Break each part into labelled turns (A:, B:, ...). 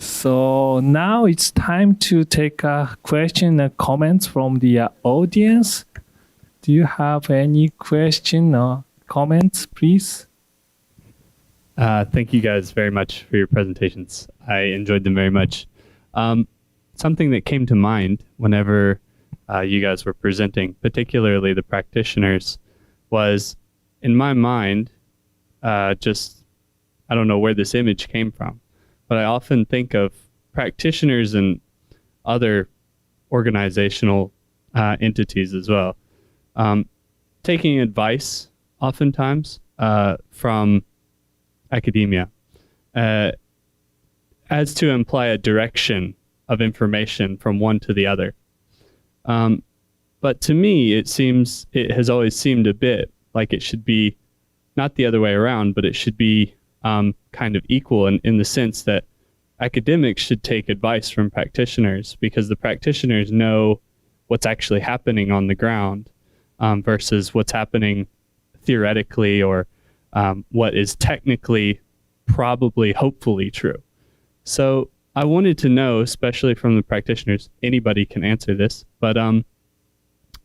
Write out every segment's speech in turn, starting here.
A: So now it's time to take a question and comments from the audience. Do you have any question or comments, please?
B: Thank you guys very much for your presentations. I enjoyed them very much. Something that came to mind whenever you guys were presenting, particularly the practitioners, was in my mind, I don't know where this image came from, but I often think of practitioners and other organizational entities as well, taking advice oftentimes from academia as to imply a direction of information from one to the other. But to me, it has always seemed a bit like it should be not the other way around, but it should be kind of equal in the sense that academics should take advice from practitioners because the practitioners know what's actually happening on the ground versus what's happening theoretically or what is technically probably, hopefully true. So I wanted to know, especially from the practitioners, anybody can answer this, but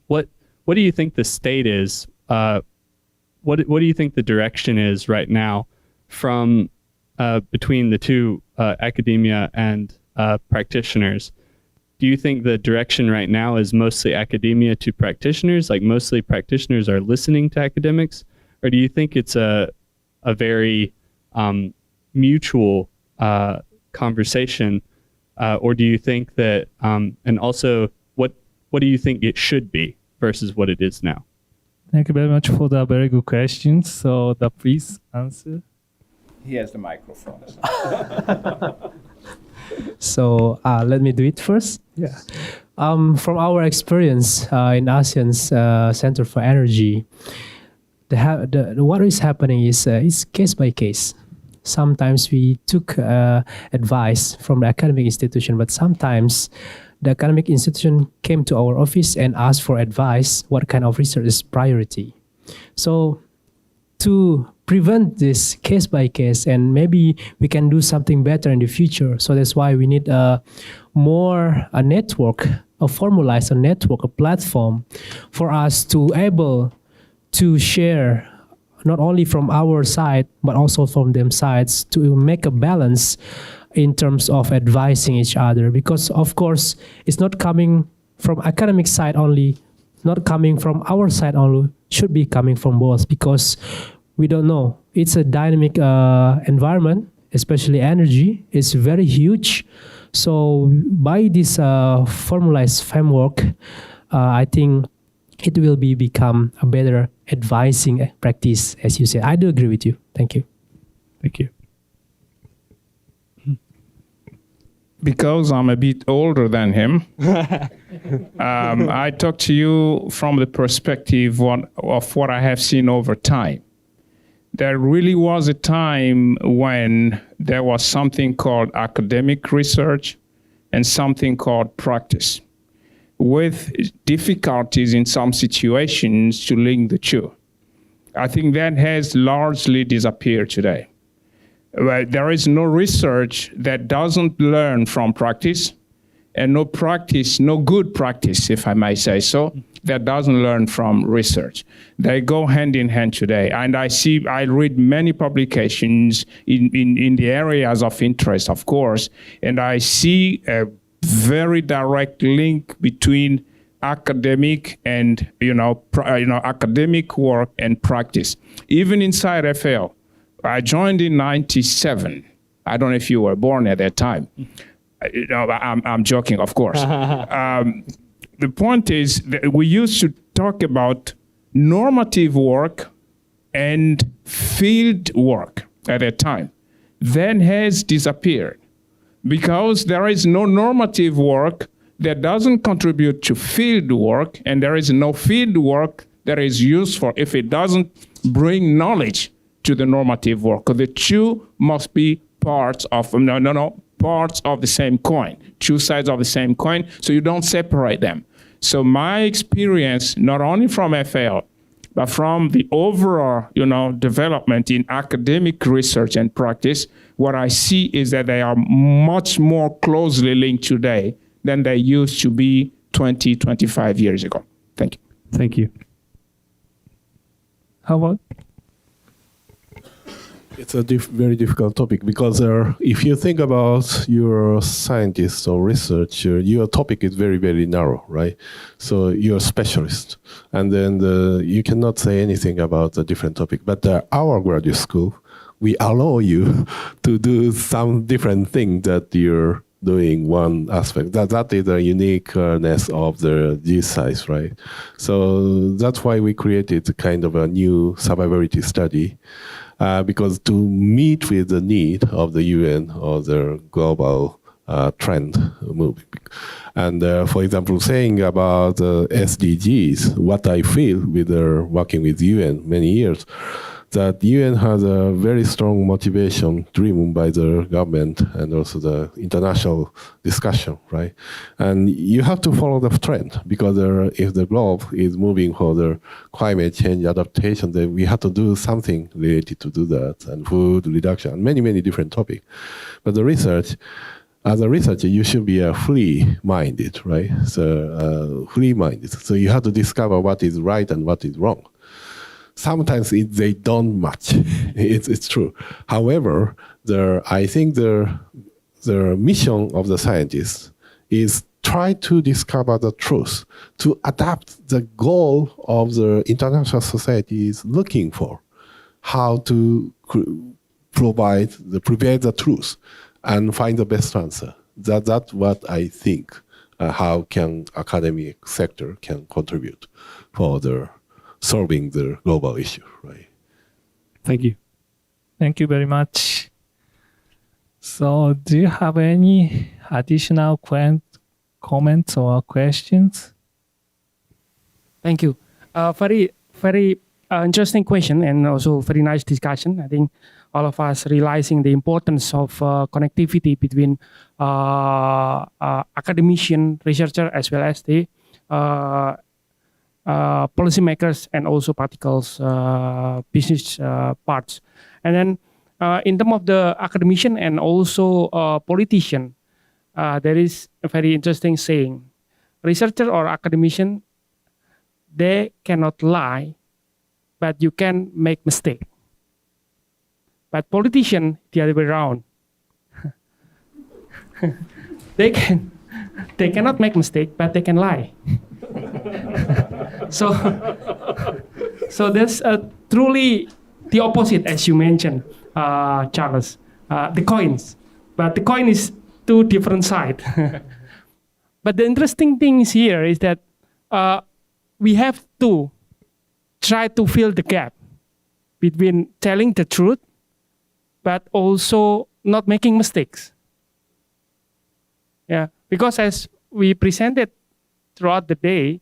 B: what do you think the state is? What do you think the direction is right now from between the two academia and practitioners? Do you think the direction right now is mostly academia to practitioners, like mostly practitioners are listening to academics? Or do you think it's a very mutual conversation? Or do you think that, and also what do you think it should be versus what it is now?
A: Thank you very much for the very good questions. So please answer.
C: He has the microphone.
D: So let me do it first.
A: Yeah.
D: From our experience in ASEAN's Center for Energy, what is happening is it's case by case. Sometimes we took advice from the academic institution, but sometimes the academic institution came to our office and asked for advice, what kind of research is priority. So to prevent this case by case, and maybe we can do something better in the future. So that's why we need a network, a formalized network, a platform for us to able to share not only from our side, but also from them sides to make a balance in terms of advising each other. Because of course, it's not coming from academic side only, not coming from our side only, should be coming from both because we don't know. It's a dynamic environment, especially energy. It's very huge. So by this formalized framework, I think it will become a better advising practice, as you said. I do agree with you. Thank you.
B: Thank you.
C: Because I'm a bit older than him, I talk to you from the perspective of what I have seen over time. There really was a time when there was something called academic research and something called practice, with difficulties in some situations to link the two. I think that has largely disappeared today. There is no research that doesn't learn from practice, and no good practice, if I may say so, that doesn't learn from research. They go hand in hand today. And I read many publications in the areas of interest, of course, and I see a very direct link between academic and academic work and practice. Even inside FL, I joined in '97. I don't know if you were born at that time. I'm joking, of course. The point is that we used to talk about normative work and field work at that time. That has disappeared because there is no normative work that doesn't contribute to field work, and there is no field work that is useful if it doesn't bring knowledge to the normative work. The two must be parts of the same coin, two sides of the same coin, so you don't separate them. So my experience, not only from FL, but from the overall, development in academic research and practice, what I see is that they are much more closely linked today than they used to be 20, 25 years ago. Thank you.
B: Thank you.
A: How about?
E: It's a very difficult topic because if you think about your scientist or researcher, your topic is very, very narrow, right? So you're a specialist. And then you cannot say anything about a different topic. But our graduate school, we allow you to do some different thing that you're doing one aspect. That is the uniqueness of the GSAIS, right? So that's why we created kind of a new survivability study. Because to meet with the need of the UN or the global trend moving. And for example, saying about SDGs, what I feel with working with UN many years, that UN has a very strong motivation driven by the government and also the international discussion, right? And you have to follow the trend because if the globe is moving for the climate change adaptation, then we have to do something related to do that, and food reduction, many, many different topics. But the research, as a researcher, you should be free-minded, right? So free-minded. So you have to discover what is right and what is wrong. Sometimes they don't match. It's true. However, I think the mission of the scientists is try to discover the truth, to adapt the goal of the international society is looking for, how to prepare the truth and find the best answer. That's what I think. How can academic sector can contribute for solving the global issue, right?
B: Thank you.
A: Thank you very much. So, do you have any additional comments or questions?
F: Thank you. Very, very interesting question and also very nice discussion. I think all of us realizing the importance of connectivity between academician, researcher, as well as the policymakers and also particles business parts. And then in terms of the academician and also politician, there is a very interesting saying. Researcher or academician, they cannot lie, but you can make mistake. But politician, the other way around. they cannot make mistake, but they can lie. So there's truly the opposite, as you mentioned, Charles. The coins, but the coin is two different sides. But the interesting thing here is that we have to try to fill the gap between telling the truth, but also not making mistakes. Yeah, because as we presented throughout the day,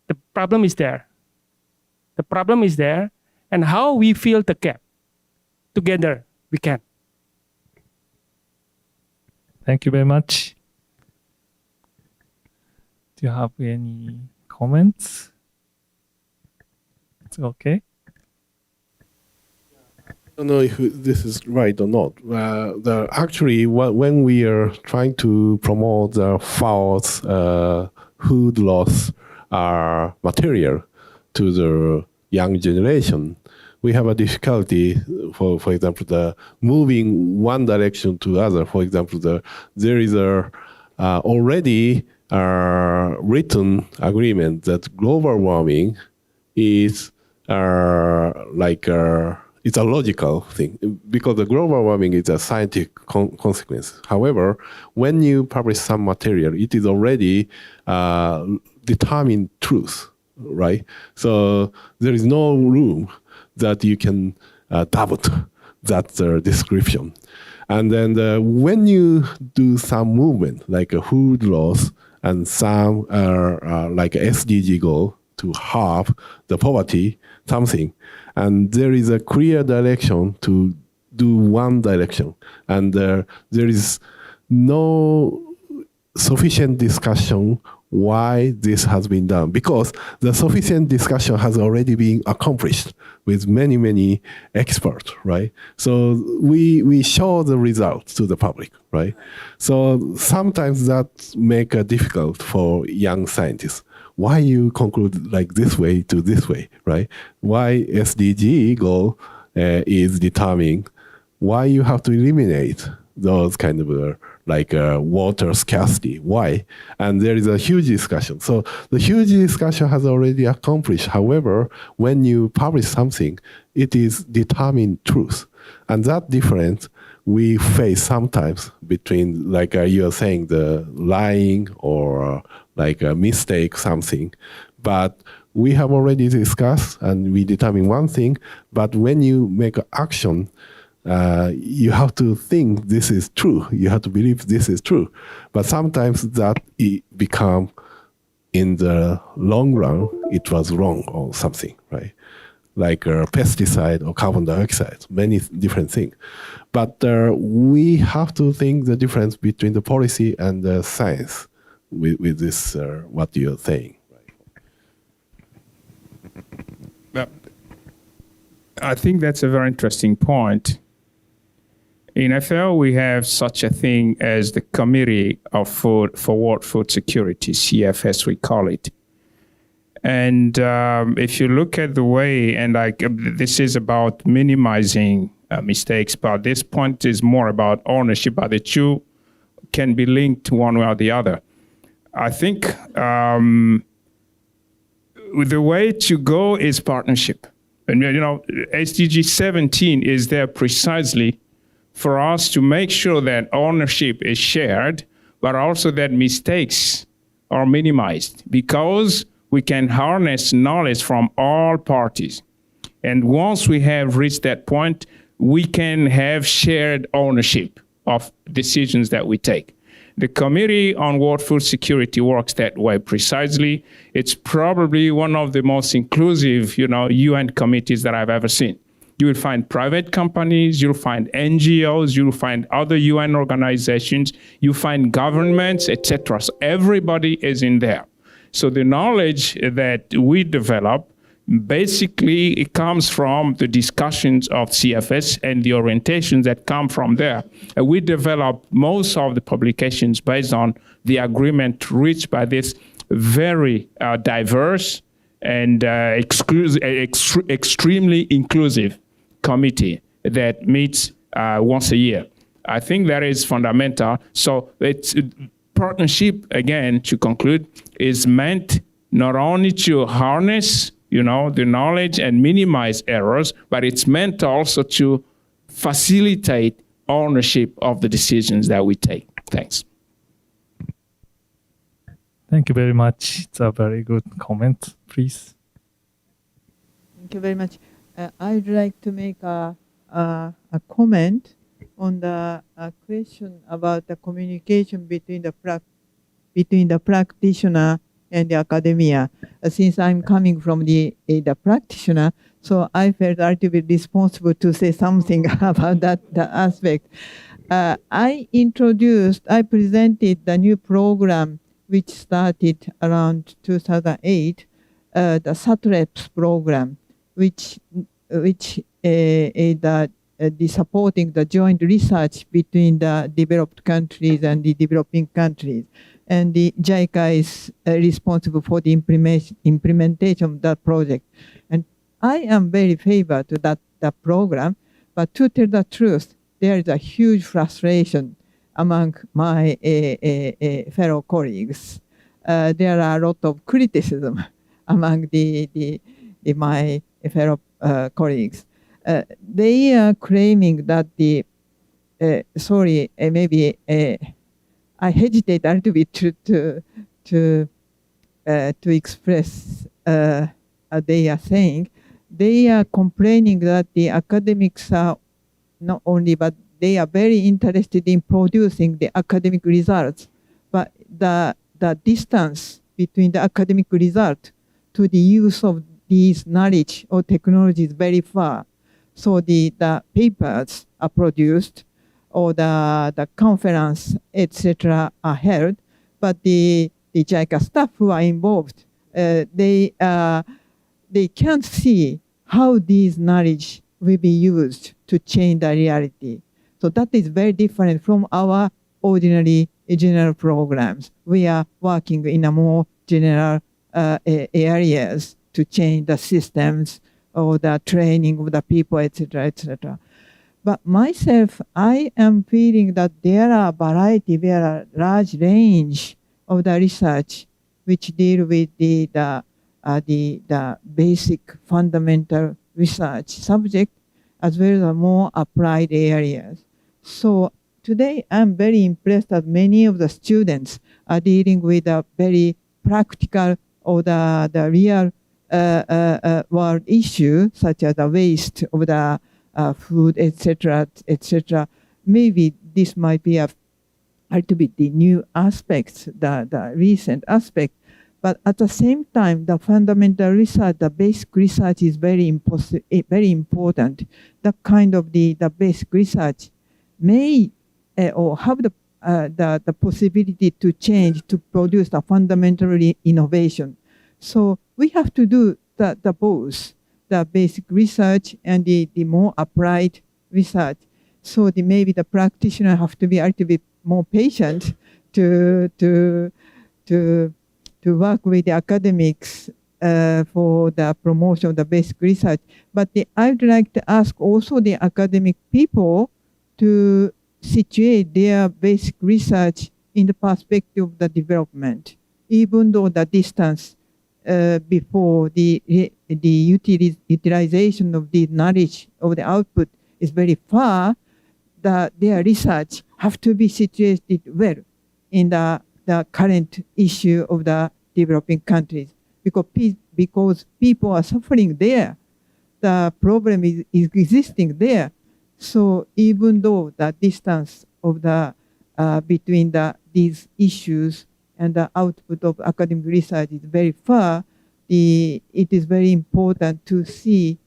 F: the problem is there. The problem is there, and how we fill the gap together, we can.
A: Thank you very much. Do you have any comments? It's okay.
E: I don't know if this is right or not. Actually, when we are trying to promote the false food loss material to the young generation, we have a difficulty. For example, the moving one direction to other. For example, there is already a written agreement that global warming is it's a logical thing because the global warming is a scientific consequence. However, when you publish some material, it is already determined truth, right? So there is no room that you can doubt that description. And then when you do some movement, like a food loss and some like SDG goal to halve the poverty, something, and there is a clear direction to do one direction, and there is no sufficient discussion why this has been done, because the sufficient discussion has already been accomplished with many, many experts, right? So we show the results to the public, right? So sometimes that make it difficult for young scientists. Why you conclude like this way to this way, right? Why SDG goal is determined? Why you have to eliminate those kind of water scarcity? Why? And there is a huge discussion. So the huge discussion has already accomplished. However, when you publish something, it is determined truth. And that difference we face sometimes between, like you are saying, the lying or like a mistake, something. But we have already discussed and we determine one thing, but when you make an action, you have to think this is true. You have to believe this is true. But sometimes that it become, in the long run, it was wrong or something, right? Like a pesticide or carbon dioxide, many different things. But we have to think the difference between the policy and the science with this, what you're saying.
C: Right? I think that's a very interesting point. In FL, we have such a thing as the Committee of Food for World Food Security, CFS we call it. And if you look at the way, and this is about minimizing mistakes, but this point is more about ownership, but the two can be linked one way or the other. I think the way to go is partnership. And SDG 17 is there precisely for us to make sure that ownership is shared, but also that mistakes are minimized, because we can harness knowledge from all parties. And once we have reached that point, we can have shared ownership of decisions that we take. The Committee on World Food Security works that way precisely. It's probably one of the most inclusive, UN committees that I've ever seen. You will find private companies, you'll find NGOs, you'll find other UN organizations, you find governments, etc. So everybody is in there. So the knowledge that we develop, basically it comes from the discussions of CFS and the orientations that come from there. And we develop most of the publications based on the agreement reached by this very diverse and extremely inclusive committee that meets once a year. I think that is fundamental. So it's partnership, again, to conclude, is meant not only to harness, the knowledge and minimize errors, but it's meant also to facilitate ownership of the decisions that we take. Thanks.
A: Thank you very much. It's a very good comment. Please.
G: Thank you very much. I'd like to make a comment on the question about the communication between the practitioner and the academia. Since I'm coming from the practitioner, so I felt a little bit responsible to say something about that aspect. I presented the new program which started around 2008, the SATREPS program, which is the supporting the joint research between the developed countries and the developing countries. And the JICA is responsible for the implementation of that project. And I am very favored to that program, but to tell the truth, there is a huge frustration among my fellow colleagues. There are a lot of criticism among my fellow colleagues. They are claiming that maybe I hesitate a little bit to express they are saying. They are complaining that the academics are not only, but they are very interested in producing the academic results, but the distance between the academic result to the use of these knowledge or technology is very far. So the papers are produced, or the conference, etc., are held, but the the JICA staff who are involved, they can't see how these knowledge will be used to change the reality. So that is very different from our ordinary general programs. We are working in a more general areas to change the systems or the training of the people, etc., etc. But myself, I am feeling that there are variety, there are large range of the research which deal with the basic fundamental research subject as well as more applied areas. So today I'm very impressed that many of the students are dealing with a very practical or the real world issue such as the waste of the food, etc., etc. Maybe this might be a little bit the new aspects, the recent aspect. But at the same time, the fundamental research, the basic research is very important. That kind of the basic research may or have the possibility to change, to produce the fundamental innovation. So we have to do the both, the basic research and the more applied research. So maybe the practitioner have to be a little bit more patient to work with the academics for the promotion of the basic research. But I would like to ask also the academic people to situate their basic research in the perspective of the development, even though the distance before the utilization of the knowledge of the output is very far, their research have to be situated well in the current issue of the developing countries, because people are suffering there. The problem is existing there. So even though the distance of between these issues and the output of academic research is very far, it is very important to see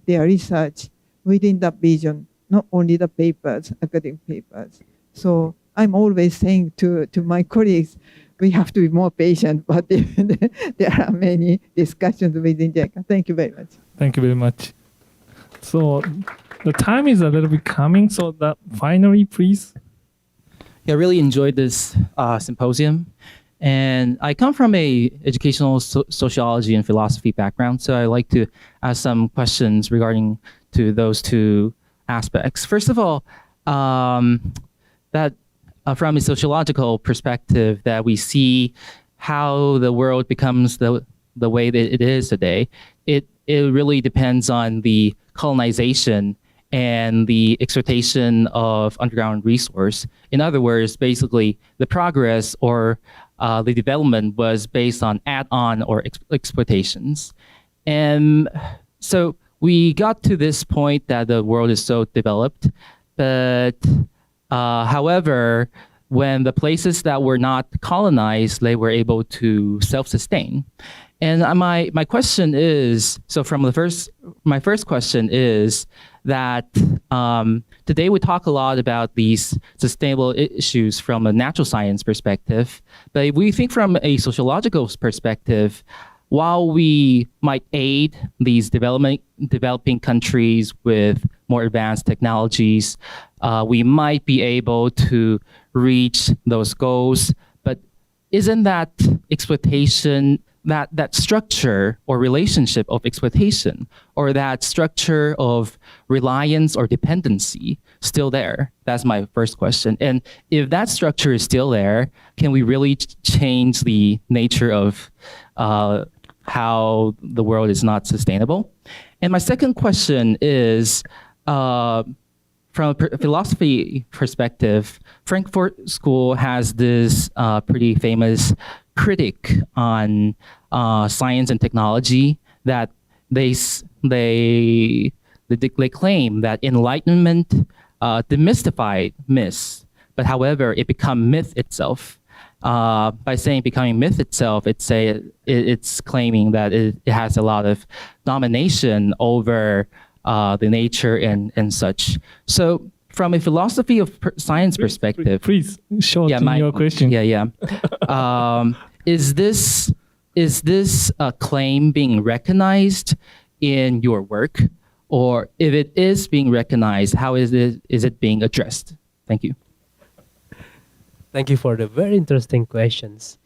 G: their research within the vision, not only the papers, academic papers. So I'm always saying to my colleagues, we have to be more patient, but there are many discussions within JICA. Thank you very much.
A: Thank you very much. So the time is a little bit coming, so that finally, please.
H: Yeah, I really enjoyed this symposium. And I come from a educational sociology and philosophy background, so I like to ask some questions regarding to those two aspects. First of all, that from a sociological perspective, that we see how the world becomes the way that it is today. It really depends on the colonization and the exploitation of underground resource. In other words, basically, the progress or the development was based on add-on or exploitations. And so we got to this point that the world is so developed, but however, when the places that were not colonized, they were able to self-sustain. And my question is, so from my first question is that today we talk a lot about these sustainable issues from a natural science perspective, but if we think from a sociological perspective, while we might aid these developing countries with more advanced technologies, we might be able to reach those goals, but isn't that exploitation, that structure or relationship of exploitation, or that structure of reliance or dependency still there? That's my first question. And if that structure is still there, can we really change the nature of how the world is not sustainable? And my second question is, from a philosophy perspective, Frankfurt School has this pretty famous critic on science and technology that they claim that Enlightenment demystified myths, but however, it become myth itself. By saying becoming myth itself, it's claiming that it has a lot of domination over the nature and such. So from a philosophy of science perspective,
A: please shorten your question.
H: Yeah. is this claim being recognized in your work? Or if it is being recognized, how is it being addressed? Thank you.
D: Thank you for the very interesting questions.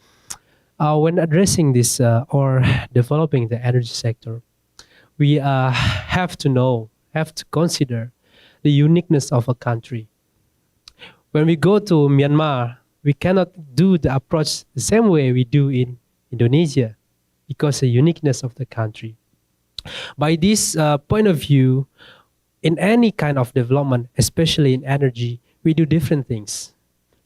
D: When addressing this or developing the energy sector, we have to consider the uniqueness of a country. When we go to Myanmar, we cannot do the approach the same way we do in Indonesia because the uniqueness of the country. By this point of view, in any kind of development, especially in energy, we do different things.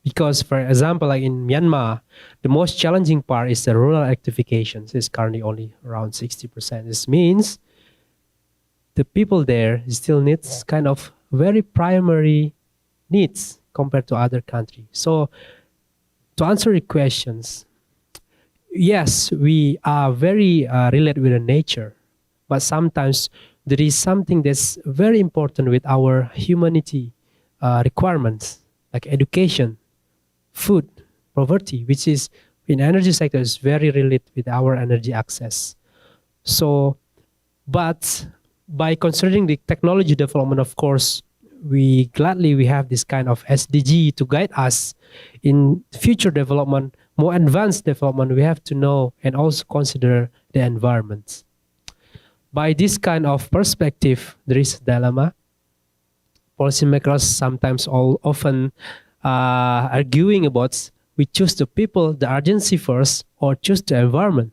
D: Because, for example, like in Myanmar, the most challenging part is the rural electrification. It's currently only around 60%. This means the people there still needs kind of very primary needs compared to other countries. So, to answer your questions, yes, we are very related with the nature, but sometimes there is something that's very important with our humanity requirements, like education, food, poverty, which is in energy sector is very related with our energy access. So, but by considering the technology development, of course, we have this kind of SDG to guide us in future development, more advanced development. We have to know and also consider the environment. By this kind of perspective, there is a dilemma. Policymakers sometimes often arguing about we choose the people, the urgency first, or choose the environment.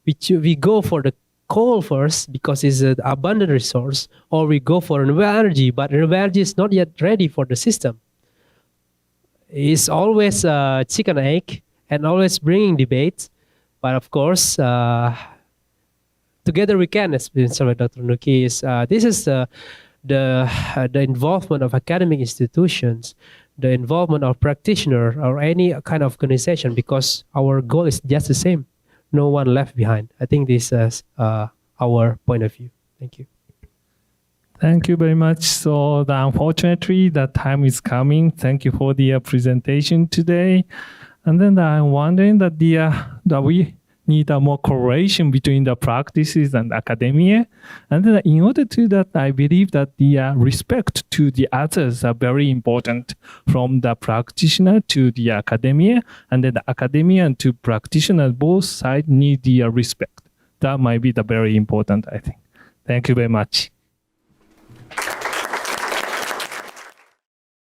D: We go for the coal first because it's an abundant resource, or we go for renewable energy, but renewable energy is not yet ready for the system. It's always chicken and egg and always bringing debates. But of course, together we can, as been said by Dr. Nuki, this is the involvement of academic institutions, the involvement of practitioners or any kind of organization, because our goal is just the same. No one left behind. I think this is our point of view. Thank you.
A: Thank you very much. So unfortunately, the time is coming. Thank you for the presentation today. And then I'm wondering that we need a more correlation between the practices and academia. And then in order to that, I believe that the respect to the others are very important, from the practitioner to the academia, and then the academia and to practitioner, both sides need the respect. That might be the very important, I think. Thank you very much.